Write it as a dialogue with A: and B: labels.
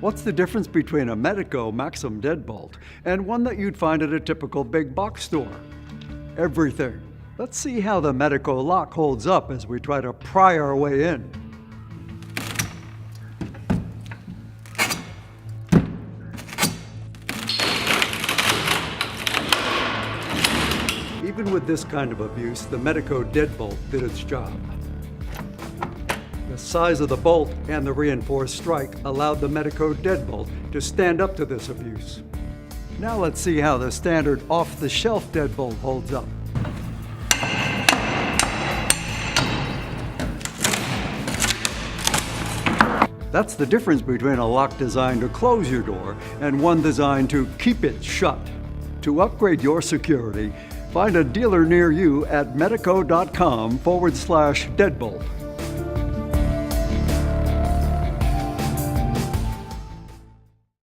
A: What's the difference between a Medeco Maxum deadbolt and one that you'd find at a typical big box store? Everything. Let's see how the Medeco lock holds up as we try to pry our way in. Even with this kind of abuse, the Medeco deadbolt did its job. The size of the bolt and the reinforced strike allowed the Medeco deadbolt to stand up to this abuse. Now let's see how the standard off-the-shelf deadbolt holds up. That's the difference between a lock designed to close your door and one designed to keep it shut. To upgrade your security, find a dealer near you at medeco.com/deadbolt.